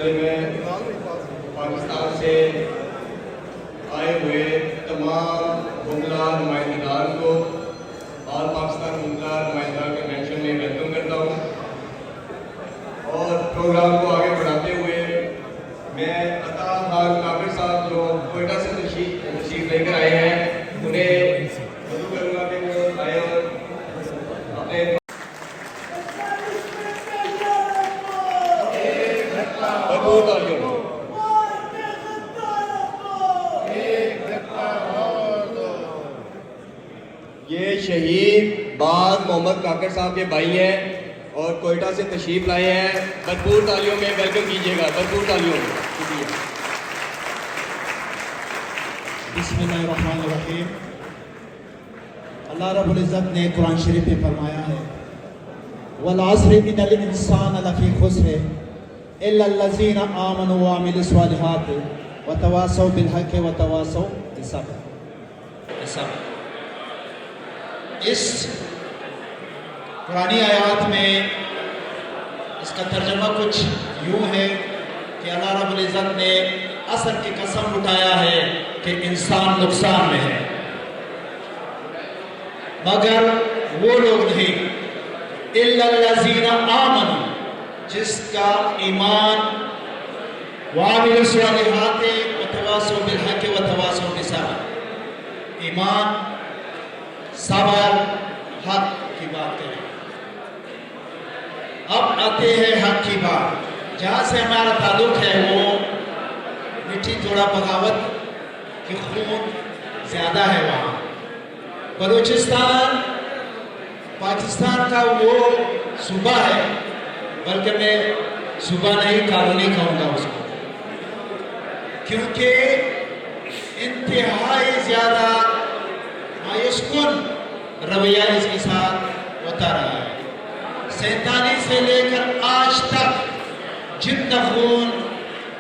پہلے میں پاکستان سے آئے ہوئے تمام بنگلہ نمائندگان کو آل پاکستان بنگلہ نمائندگان کنونشن میں ویلکم کرتا ہوں، اور پروگرام کو آگے بڑھاتے ہوئے میں عطا خان کاکڑ صاحب جو کوئٹہ سے تشریف لے کر آئے ہیں انہیں مدعو کروں گا کہ وہ آئے اور اپنے یہ شہید باز محمد کاکڑ صاحب کے بھائی ہیں اور کوئٹہ سے تشریف لائے ہیں، بھرپور تالیوں میں ویلکم کیجیے گا، بھرپور تالیوں میں شکریہ۔ بسم اللہ الرحمن الرحیم۔ اللہ رب العزت نے قرآن شریف میں فرمایا ہے وَالْعَصْرِ إِنَّ الْإِنسَانَ لَفِي خُسْرٍ إِلَّا الَّذِينَ آمَنُوا وَعَمِلُوا الصَّالِحَاتِ وَتَوَاصَوْا بِالْحَقِّ وَتَوَاصَوْا بِالصَّبْرِ۔ اس قرآنی آیات میں اس کا ترجمہ کچھ یوں ہے کہ اللہ رب العزت نے عصر کی قسم اٹھایا ہے کہ انسان نقصان میں ہے، مگر وہ لوگ نہیں اِلَّا الَّذِينَ آمَنُوا، جس کا ایمان وَعَمِلُوا الصَّالِحَاتِ وَتَوَاصَوْا بِالْحَقِّ وَتَوَاصَوْا بِالصَّبْرِ، ایمان، صبر، حق کی بات کریں۔ اب آتے ہیں حق کی بات، جہاں سے ہمارا تعلق ہے وہ مٹھی تھوڑا بغاوت کی خون زیادہ ہے وہاں۔ بلوچستان پاکستان کا وہ صوبہ ہے، بلکہ میں صوبہ نہیں کالونی کہوں گا اس کو، کیونکہ انتہائی زیادہ مایوس کن رویہ اس کے ساتھ ہوتا رہا ہے۔ 47 سے لے کر آج تک جتنا خون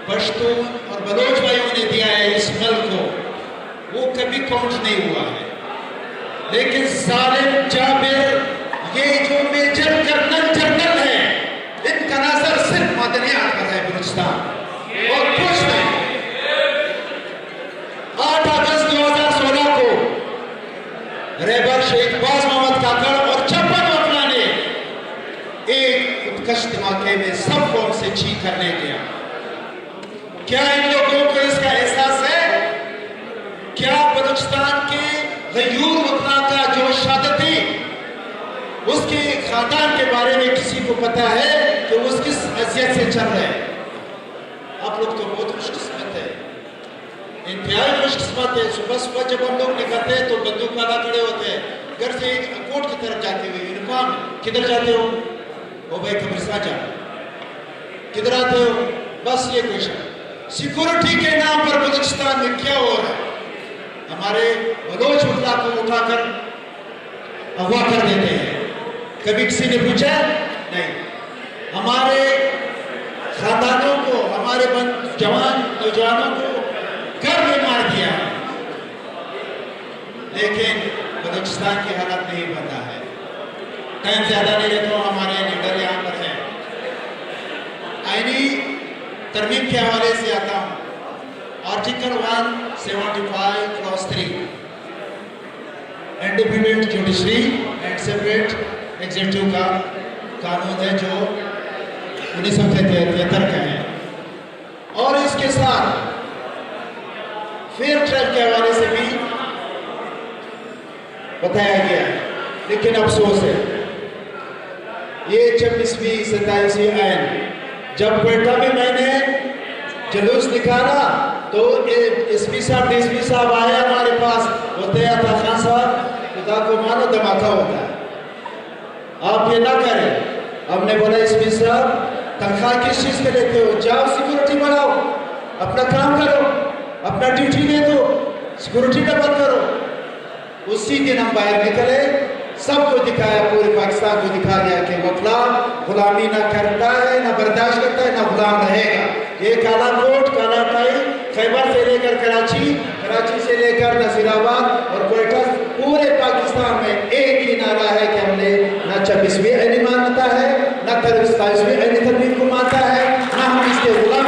پشتون اور بلوچ بھائیوں نے دیا ہے اس ملک کو وہ کبھی کاؤنٹ نہیں ہوا ہے، لیکن ظالم جابر یہ جو میجر جنرل ہے ان کا نظر صرف مدنیات پر ہے بلوچستان اور کچھ نہیں۔ 8 اگست 2016 کو رہبر شہید باز محمد کاکڑ اور 56 وکلا نے ایک اتکش دھماکے میں سب کو ان سے چھی کرنے گیا۔ کیا ان لوگوں کو اس کا احساس ہے؟ کیا بلوچستان کے غیور وکلا کا جو شہادت تھی اس کے خاندان کے بارے میں کسی کو پتا ہے کہ وہ اس کس اذیت سے چل رہے ہیں؟ آپ لوگ تو بہت خوش قسمت ہے، انتہائی خوش قسمت ہے۔ صبح صبح جب ہم لوگ نکلتے ہیں تو بندوق والا کھڑے ہوتے ہیں، گھر سے کوٹ کی طرف جاتے ہوئے یونیفارم، کدھر جاتے ہو؟ او بھائی قبرستان جانا۔ کدھر آتے ہو؟ بس یہ کوئی شک۔ سیکورٹی کے نام پر بلوچستان میں کیا ہو رہا ہے؟ ہمارے بلوچ وکلا کو اٹھا کر اغوا کر دیتے ہیں، کبھی کسی نے پوچھا؟ نہیں۔ ہمارے خاندانوں کو، ہمارے جوان نوجوانوں کو گھر میں مار دیا، لیکن بلوچستان کی حالت نہیں بتا ہے۔ ٹائم زیادہ نہیں لیتا ہوں، ہمارے لیڈر یہاں پر ہیں۔ آئینی ترمیم کے حوالے سے آتا ہوں۔ Article 175(3) independent judiciary and separate executive کا قانون ہے جو 1973 کا ہے، اور اس کے ساتھ فیئر ٹرائل کے حوالے سے بھی بتایا گیا ہے، لیکن افسوس ہے یہ 26ویں 27ویں آئین جب کوئٹہ میں میں نے جلوس نکالا تو ایس پی صاحب ڈی ایس پی صاحب آئے ہمارے پاس، ہوتے ہیں عطا خان صاحب خدا کو مانو دھماکہ ہوتا ہے، آپ یہ نہ کریں۔ ہم نے بولا ایس پی صاحب تنخواہ کس چیز پہ لیتے ہو؟ جاؤ سیکورٹی بڑھاؤ، اپنا کام کرو، اپنا ڈیوٹی دے دو، سیکورٹی ڈبل کرو۔ اسی دن ہم باہر نکلے، سب کو دکھایا، پورے پاکستان کو دکھا دیا کہ وکلا غلامی نہ کرتا ہے، نہ برداشت کرتا ہے، نہ غلام رہے گا۔ یہ کالا کوٹ، کالا ٹائی، خیبر سے لے کر کراچی، کراچی سے لے کر نصیر آباد اور کوئٹہ، پورے پاکستان میں ایک ہی نعرہ ہے کہ ہم نے نہ 26ویں آئین مانتا ہے، نہ 27ویں آئین ترمیم کو مانتا ہے، نہ ہم اس کے غلام